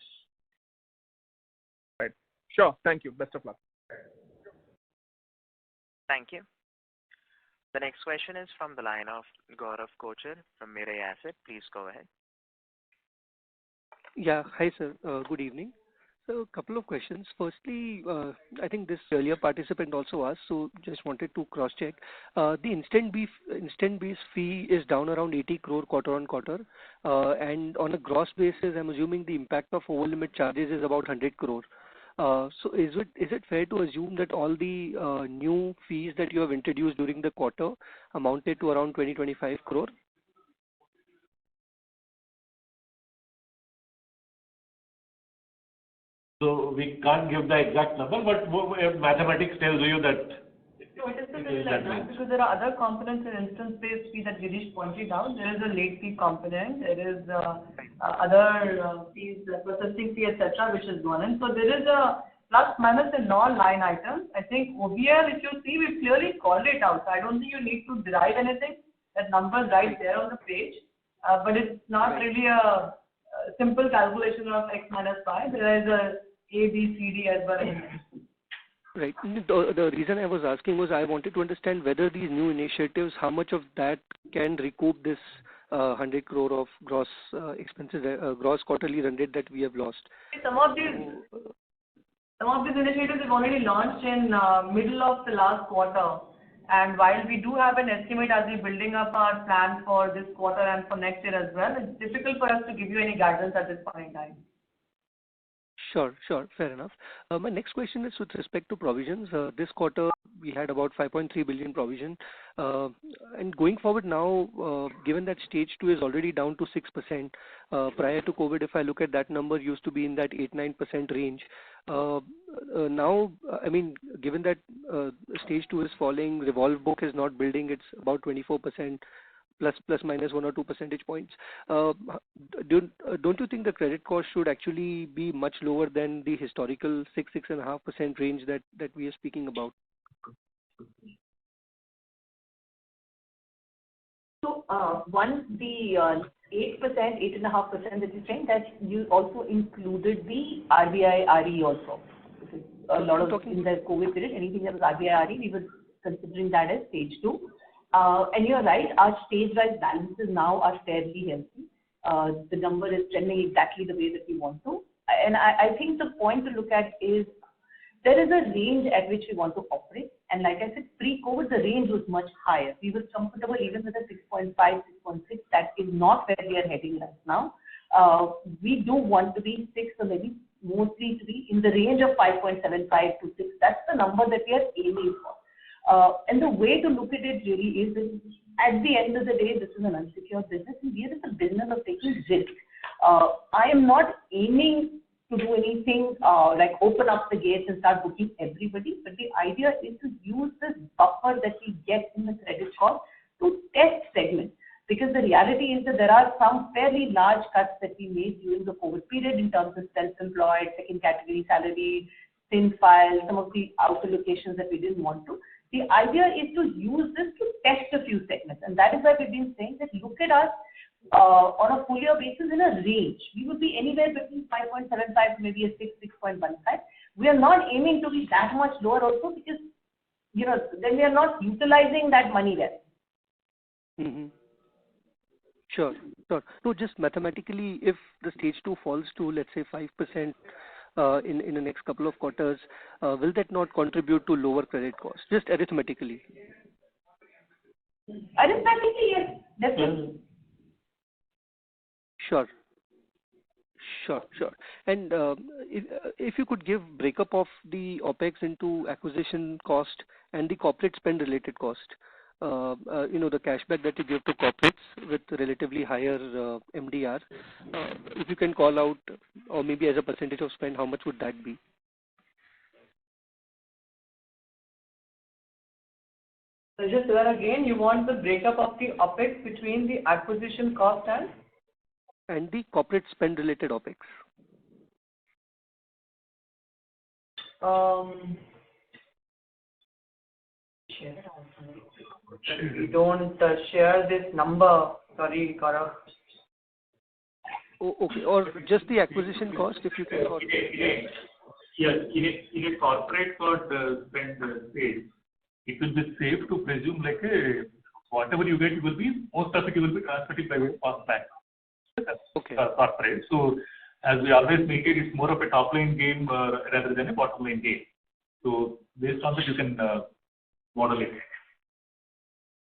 Right. Sure. Thank you. Best of luck. Thank you. The next question is from the line of Gaurav Kochar from Mirae Asset. Please go ahead. Yeah. Hi, sir. Good evening. So a couple of questions. Firstly, I think this earlier participant also asked, so just wanted to cross-check. The instant base fee is down around 80 crore quarter on quarter, and on a gross basis, I'm assuming the impact of over-limit charges is about 100 crore. So is it fair to assume that all the new fees that you have introduced during the quarter amounted to around 20-25 crore? So we can't give the exact number, but mathematics tells you that. No, it is like that because there are other components in instance-based fee that Girish pointed out. There is a late fee component. There is other fees, processing fee, etc., which is one. And so there is a plus minus in all line items. I think OBL, if you see, we clearly called it out. So I don't think you need to derive anything. That number is right there on the page, but it's not really a simple calculation of X minus Y. There is a B, C, D as well. Right. The reason I was asking was I wanted to understand whether these new initiatives, how much of that can recoup this 100 crore of gross expenses, gross quarterly run rate that we have lost. Some of these initiatives have already launched in middle of the last quarter. And while we do have an estimate as we're building up our plan for this quarter and for next year as well, it's difficult for us to give you any guidance at this point in time. Sure. Fair enough. My next question is with respect to provisions. This quarter, we had about 5.3 billion provision. And going forward now, given that stage 2 is already down to 6%, prior to COVID, if I look at that number, used to be in that 8-9% range. Now, I mean, given that stage 2 is falling, revolve book is not building, it's about 24%. Plus minus 1 or 2 percentage points. Don't you think the credit cost should actually be much lower than the historical 6-6.5% range that we are speaking about? So the 8%, 8.5% that you're saying, that you also included the RBI RE also. Because a lot of in the COVID period, anything that was RBI RE, we were considering that as stage 2. And you're right, our stage-wise balances now are fairly healthy. The number is trending exactly the way that we want to. And I think the point to look at is there is a range at which we want to operate. And like I said, pre-COVID, the range was much higher. We were comfortable even with a 6.5, 6.6. That is not where we are heading right now. We do want to be 6 or maybe mostly to be in the range of 5.75 to 6. That's the number that we are aiming for. And the way to look at it really is that at the end of the day, this is an unsecured business, and we are in the business of taking risk. I am not aiming to do anything like open up the gates and start booking everybody, but the idea is to use this buffer that we get in the credit cost to test segments. Because the reality is that there are some fairly large cuts that we made during the COVID period in terms of self-employed, second category salary, thin file, some of the outer locations that we didn't want to. The idea is to use this to test a few segments. And that is why we've been saying that look at us on a full year basis in a range. We would be anywhere between 5.75 to maybe a 6.15. We are not aiming to be that much lower also because, then we are not utilizing that money there. Mm-hmm. Sure. So just mathematically, if the stage 2 falls to, let's say, 5% in the next couple of quarters, will that not contribute to lower credit costs? Just arithmetically. Arithmetically, yes, definitely. Sure. And if you could give breakup of the OPEX into acquisition cost and the corporate spend related cost, the cashback that you give to corporates with relatively higher MDR, if you can call out, or maybe as a percentage of spend, how much would that be? So just there again, you want the breakup of the OPEX between the acquisition cost and the corporate spend related OPEX. We don't share this number. Sorry, Gaurav. Oh, okay. Or just the acquisition cost, if you can. Yes, in a corporate card spend stage, it will be safe to presume whatever you get, most of it will be transferred by cost back. Okay. Corporate. So as we always maintain, it's more of a top line game rather than a bottom line game. So based on that, you can model it.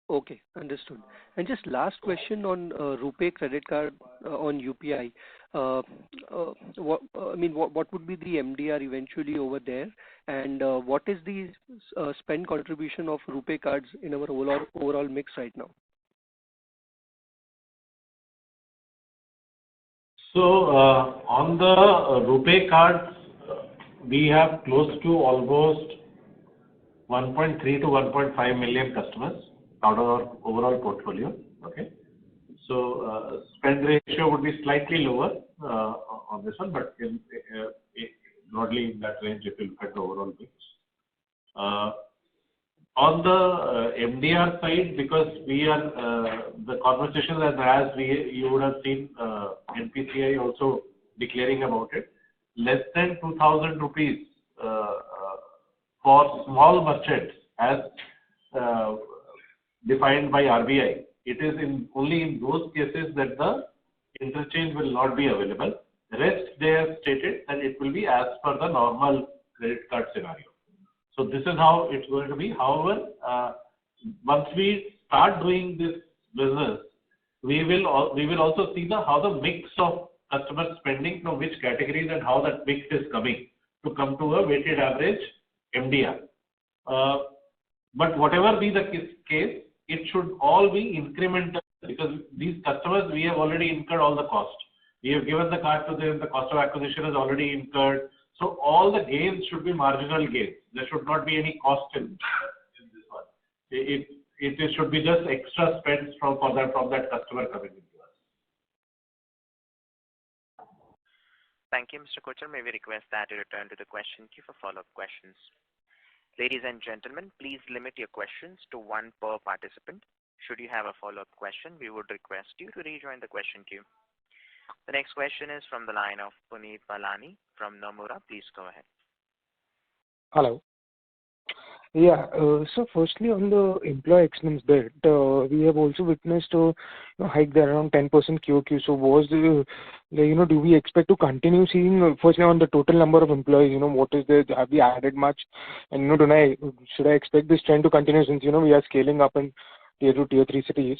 Okay, understood. And just last question on RuPay credit card on UPI. What would be the MDR eventually over there, and what is the spend contribution of RuPay cards in our overall mix right now? So on the RuPay cards, we have close to almost 1.3 to 1.5 million customers out of our overall portfolio. Okay, so spend ratio would be slightly lower on this one, but broadly in that range if you look at the overall mix. On the MDR side, because we are the conversation as you would have seen NPCI also declaring about it, less than 2,000 rupees for small merchants as defined by RBI. It is only in those cases that the interchange will not be available. The rest they have stated that it will be as per the normal credit card scenario. So this is how it's going to be. However, once we start doing this business, we will also see how the mix of customer spending from which categories and how that mix is coming to come to a weighted average MDR. But whatever be the case, it should all be incremental because these customers, we have already incurred all the cost. We have given the card to them, the cost of acquisition is already incurred. So all the gains should be marginal gains. There should not be any cost in this one. It should be just extra spends from that customer coming into us. Thank you, Mr. Kochar. May we request that you return to the question queue for follow-up questions. Ladies and gentlemen, please limit your questions to one per participant. Should you have a follow-up question, we would request you to rejoin the question queue. The next question is from the line of Puneet Balani from Nomura. Please go ahead. Hello. Yeah. So firstly, on the employee expense bit, we have also witnessed a hike there around 10% QOQ. So do we expect to continue seeing, firstly on the total number of employees, what is there, have we added much? And, should I expect this trend to continue since, we are scaling up in tier 2, tier 3 cities?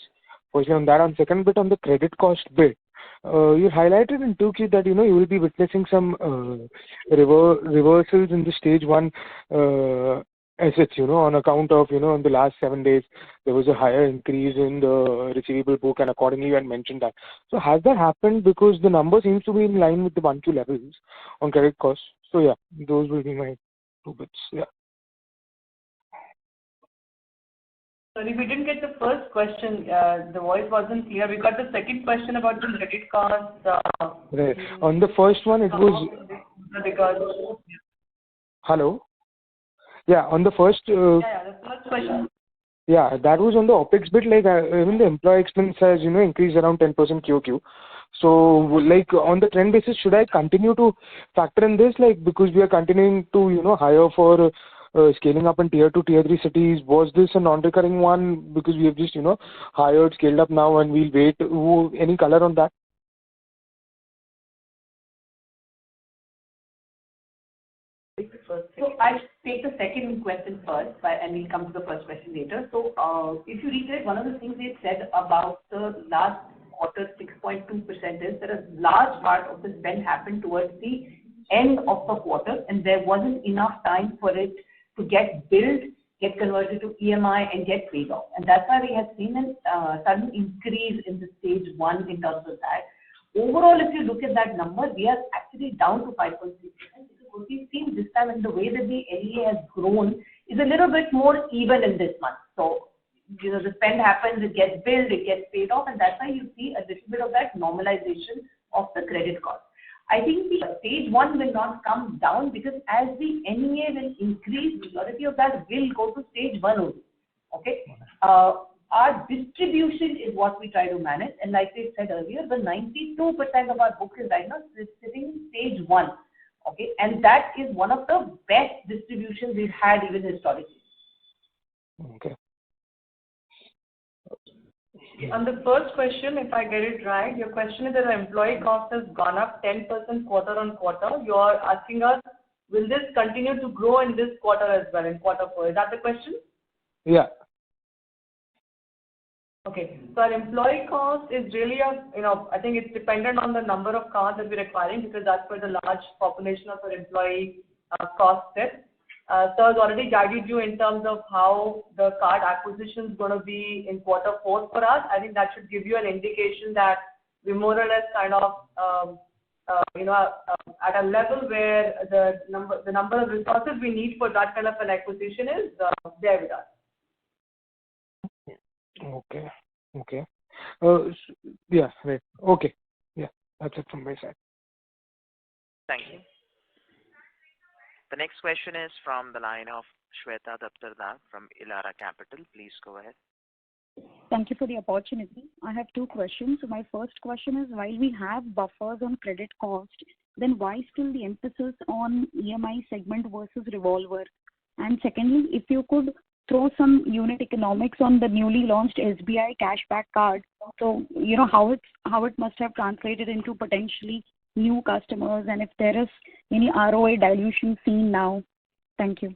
Firstly on that, on second bit on the credit cost bit. you highlighted in 2Q that you will be witnessing some reversals in the stage one assets, on account of, in the last 7 days, there was a higher increase in the receivable book, and accordingly you had mentioned that. So has that happened? Because the number seems to be in line with the 1Q levels on credit costs. So yeah, those will be my 2 bits. Yeah. Sorry, we didn't get the first question. The voice wasn't clear. We got the second question about the credit cards. Right. On the first one, it was. Because. Hello. Yeah, on the first. The first question. Yeah, that was on the OPEX bit. Like even the employee expense has increased around 10% QOQ. So like on the trend basis, should I continue to factor in this? Like because we are continuing to hire for scaling up in tier 2, tier 3 cities. Was this a non-recurring one because we have just hired, scaled up now, and we'll wait? Any color on that? So I'll take the second question first, and we'll come to the first question later. So if you recollect, one of the things we said about the last quarter 6.2% is that a large part of the spend happened towards the end of the quarter, and there wasn't enough time for it to get billed, get converted to EMI, and get paid off. And that's why we have seen a sudden increase in the stage one in terms of that. Overall, if you look at that number, we are actually down to 5.3%. What we've seen this time and the way that the LEA has grown is a little bit more even in this month. So, the spend happens, it gets billed, it gets paid off, and that's why you see a little bit of that normalization of the credit cost. I think the stage one will not come down because as the NEA will increase, majority of that will go to stage one only. Okay. Our distribution is what we try to manage, and like we said earlier, the 92% of our book is right now sitting in stage one. Okay, and that is one of the best distributions we've had even historically. Okay. On the first question, if I get it right, your question is that the employee cost has gone up 10% quarter on quarter. You are asking us, will this continue to grow in this quarter as well, in quarter 4? Is that the question? Yeah. Okay. So our employee cost is really I think it's dependent on the number of cards that we're acquiring because that's where the large population of our employee cost sits. So I've already guided you in terms of how the card acquisition is going to be in quarter 4 for us. I think that should give you an indication that we more or less kind of, at a level where the number of resources we need for that kind of an acquisition is there with us. Okay. Yeah, right. Okay. Yeah, that's it from my side. Thank you. The next question is from the line of Shweta Daptardar from Elara Capital. Please go ahead. Thank you for the opportunity. I have 2 questions. So my first question is, while we have buffers on credit cost, then why still the emphasis on EMI segment versus revolver? And secondly, if you could throw some unit economics on the newly launched SBI cashback card, so how it must have translated into potentially new customers, and if there is any ROA dilution seen now. Thank you.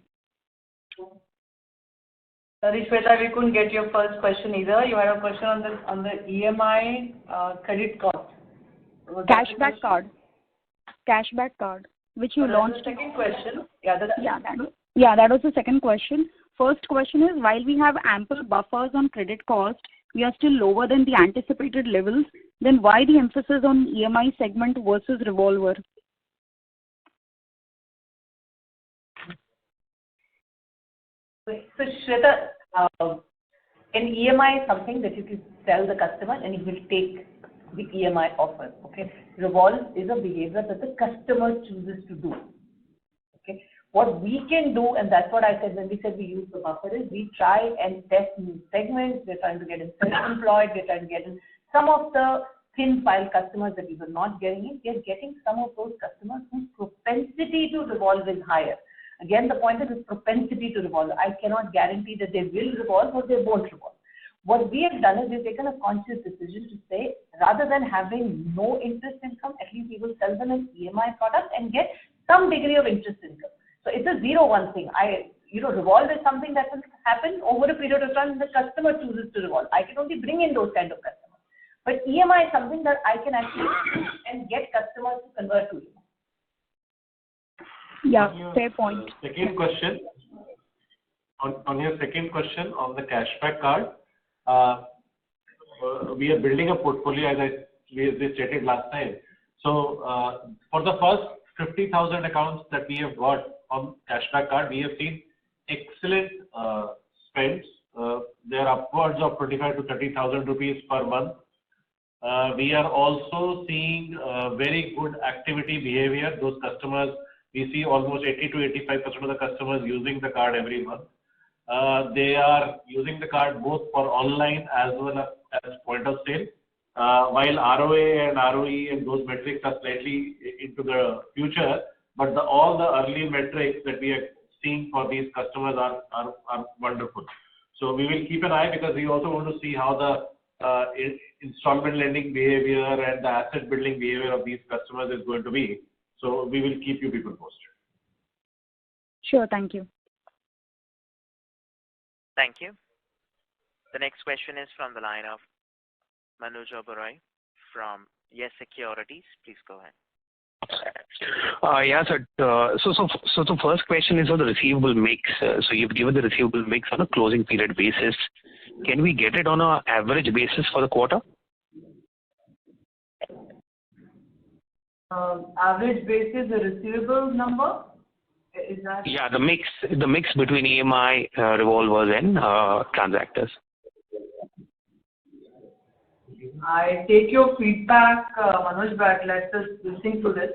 Sorry, Shweta, we couldn't get your first question either. You had a question on the EMI credit cost. Cashback card, which you launched. The second question. That was the second question. First question is, while we have ample buffers on credit cost, we are still lower than the anticipated levels. Then why the emphasis on EMI segment versus revolver? So Shweta, an EMI is something that you can tell the customer and he will take the EMI offer. Okay. Revolve is a behavior that the customer chooses to do. Okay. What we can do, and that's what I said when we said we use the buffer, is we try and test new segments. We're trying to get in self-employed. We're trying to get in some of the thin file customers that we were not getting in. We're getting some of those customers whose propensity to revolve is higher. Again, the point is propensity to revolve. I cannot guarantee that they will revolve or they won't revolve. What we have done is we've taken a conscious decision to say, rather than having no interest income, at least we will sell them an EMI product and get some degree of interest income. So it's a 0-1 thing. Revolve is something that will happen over a period of time. The customer chooses to revolve. I can only bring in those kind of customers. But EMI is something that I can actually and get customers to convert to. Yeah, fair point. Second question. On your second question on the cashback card, we are building a portfolio as we stated last time. So for the first 50,000 accounts that we have got on cashback card, we have seen excellent spends. They are upwards of 25 to 30,000 rupees per month. We are also seeing very good activity behavior. Those customers, we see almost 80 to 85% of the customers using the card every month. They are using the card both for online as well as point of sale. While ROA and ROE and those metrics are slightly into the future, but all the early metrics that we are seeing for these customers are wonderful. So we will keep an eye because we also want to see how the installment lending behavior and the asset building behavior of these customers is going to be. So we will keep you people posted. Sure, thank you. Thank you. The next question is from the line of Manoj Oberoi from Yes Securities. Please go ahead. Yeah, sir. So the first question is on the receivable mix. So you've given the receivable mix on a closing period basis. Can we get it on an average basis for the quarter? Average basis, the receivable number? Is that? Yeah, the mix between EMI, revolvers and transactors. I take your feedback, Manoj, but let's just think through this.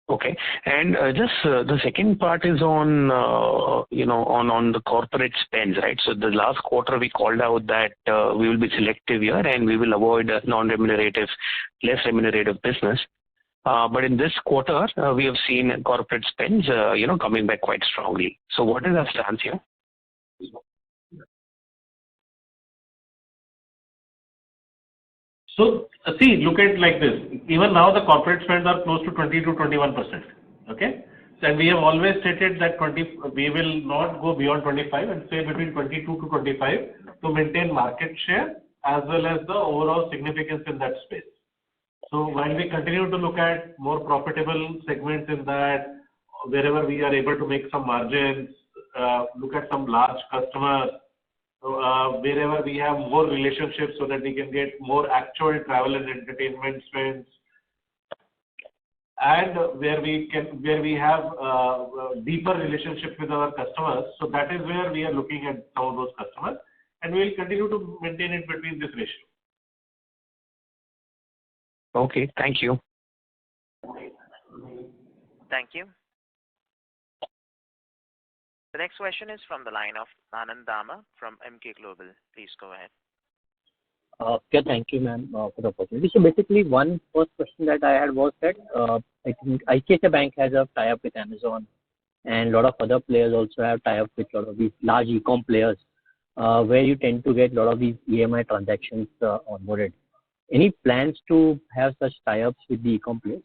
Okay, and just the second part is on on the corporate spends, right? So the last quarter we called out that we will be selective here and we will avoid non-remunerative, less remunerative business. But in this quarter, we have seen corporate spends, coming back quite strongly. So what is our stance here? So see, look at it like this. Even now, the corporate spends are close to 20 to 21%. Okay, and we have always stated that we will not go beyond 25 and say between 22 to 25 to maintain market share as well as the overall significance in that space. So while we continue to look at more profitable segments in that, wherever we are able to make some margins, look at some large customers, wherever we have more relationships so that we can get more actual travel and entertainment spends, and where we have deeper relationship with our customers. So that is where we are looking at some of those customers, and we will continue to maintain it between this ratio. Okay, thank you. Thank you. The next question is from the line of Anand Dama from Emkay Global. Please go ahead. Yeah, thank you, ma'am, for the opportunity. So basically, one first question that I had was that I think ICICI Bank has a tie-up with Amazon, and a lot of other players also have tie-up with a lot of these large e-com players, where you tend to get a lot of these EMI transactions onboarded. Any plans to have such tie-ups with the e-com players?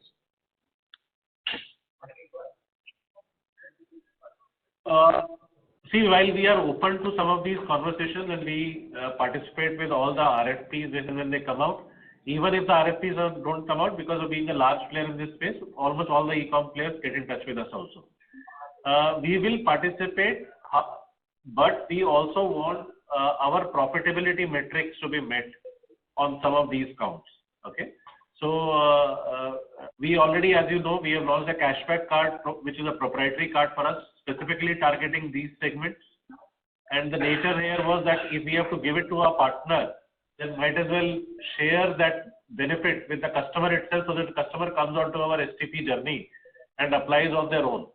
See, while we are open to some of these conversations and we participate with all the RFPs when they come out, even if the RFPs don't come out, because of being a large player in this space, almost all the e-com players get in touch with us also. We will participate, but we also want our profitability metrics to be met on some of these counts. Okay, so we already, as you know, we have launched a cashback card, which is a proprietary card for us, specifically targeting these segments. And the nature here was that if we have to give it to a partner, then might as well share that benefit with the customer itself, so that the customer comes onto our STP journey and applies on their own.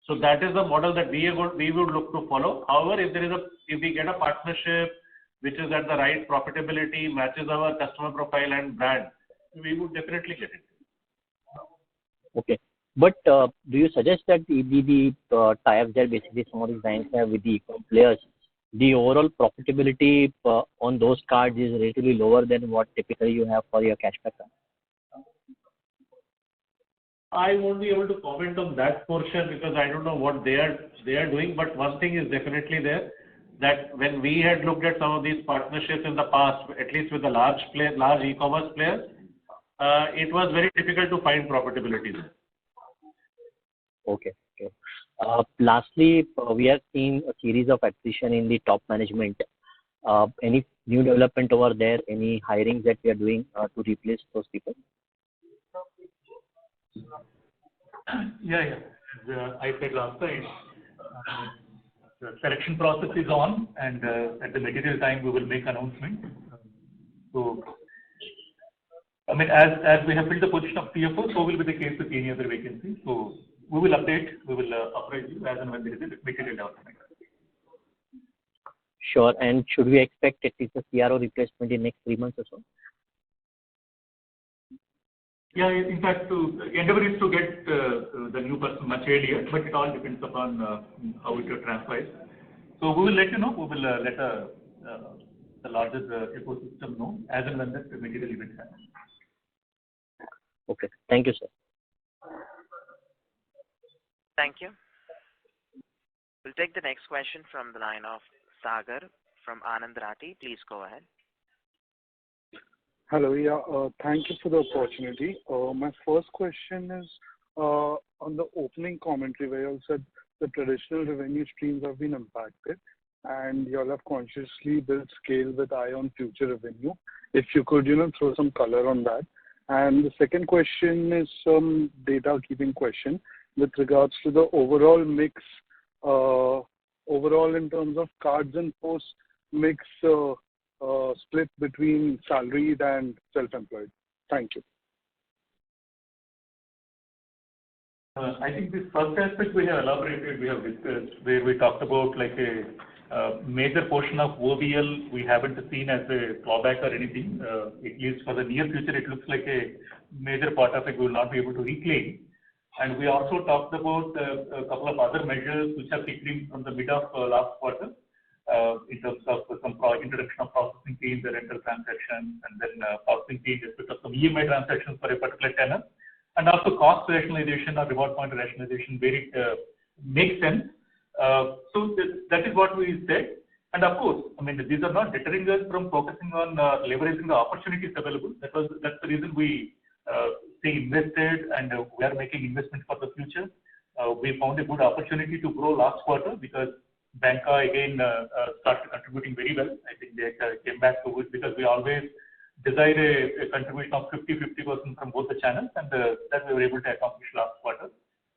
So that is the model that we would look to follow. However, if we get a partnership which is at the right profitability, matches our customer profile and brand, we would definitely get it. Okay. But do you suggest that the tie-ups that basically some of these banks have with the e-com players, the overall profitability on those cards is relatively lower than what typically you have for your cashback card? I won't be able to comment on that portion because I don't know what they are doing. But one thing is definitely there. that when we had looked at some of these partnerships in the past, at least with the large e-commerce players, it was very difficult to find profitability there. Okay. Okay. Lastly, we have seen a series of attrition in the top management. Any new development over there? Any hirings that we are doing to replace those people? Yeah. I said last time, the selection process is on, and at the material time we will make announcement. So, I mean, as we have filled the position of CFO, so will be the case with any other vacancy. So we will update, we will apprise you as and when there is a material development. Sure. And should we expect at least a CRO replacement in next 3 months or so? Yeah, in fact, endeavor is to get the new person much earlier, but it all depends upon how it transpires. So we will let you know. We will let the larger ecosystem know as and when the material event happens. Okay. Thank you, sir. Thank you. We'll take the next question from the line of Sagar from Anand Rathi. Please go ahead. Hello. Yeah, thank you for the opportunity. My first question is on the opening commentary where you all said the traditional revenue streams have been impacted and you all have consciously built scale with eye on future revenue. If you could, throw some color on that. And the second question is some data keeping question with regards to the overall mix, overall in terms of cards and posts mix split between salaried and self-employed. Thank you. I think this first aspect we have elaborated, we have discussed, where we talked about like a major portion of OVL we haven't seen as a clawback or anything. At least for the near future, it looks like a major part of it we will not be able to reclaim. And we also talked about a couple of other measures which have kicked in from the mid of last quarter in terms of some introduction of processing fees, the rental transactions, and then processing fees with some EMI transactions for a particular tenant, and also cost rationalization or reward point rationalization where it makes sense. So that is what we said. And of course, I mean, these are not deterring us from focusing on leveraging the opportunities available. That's the reason we stay invested and we are making investments for the future. We found a good opportunity to grow last quarter because Banca again started contributing very well. I think they came back to it because we always desire a contribution of 50% from both the channels, and that we were able to accomplish last quarter.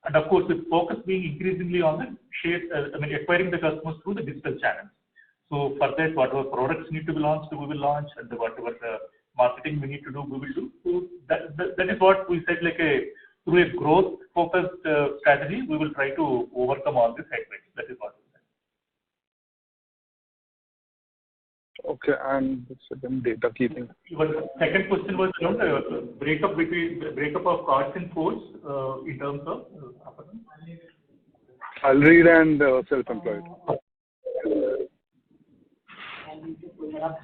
And of course, with focus being increasingly on the acquiring the customers through the digital channels. So for that, whatever products need to be launched, we will launch, and whatever marketing we need to do, we will do. So that is what we said, like through a growth focused strategy, we will try to overcome all these headwinds. That is what we said. Okay, and the second data keeping. Your second question was around the breakup of cards in force in terms of salaried and self-employed.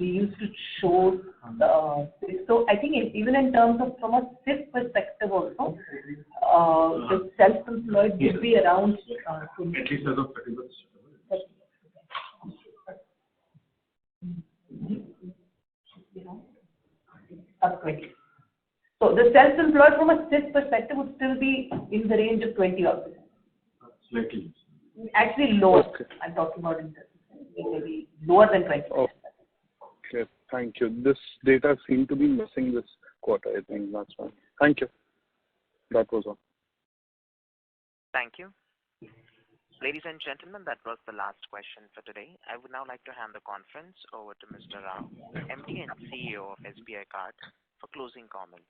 We used to show so I think even in terms of from a SIP perspective also, the self-employed would be around at least as of 31st. Up 20. So the self-employed from a SIP perspective would still be in the range of 20%. Slightly. Actually lower. Okay. I'm talking about maybe lower than 20%. Okay, thank you. This data seemed to be missing this quarter, I think. That's fine. Thank you. That was all. Thank you. Ladies and gentlemen, that was the last question for today. I would now like to hand the conference over to Mr. Rao, MD and CEO of SBI Card, for closing comments.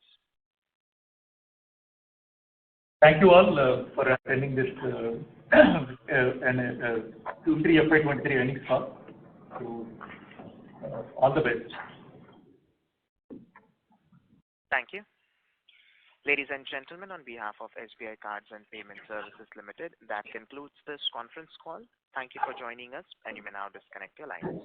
Thank you all for attending this Q3 FY23 earnings call. So, all the best. Thank you. Ladies and gentlemen, on behalf of SBI Cards and Payment Services Limited, that concludes this conference call. Thank you for joining us, and you may now disconnect your lines.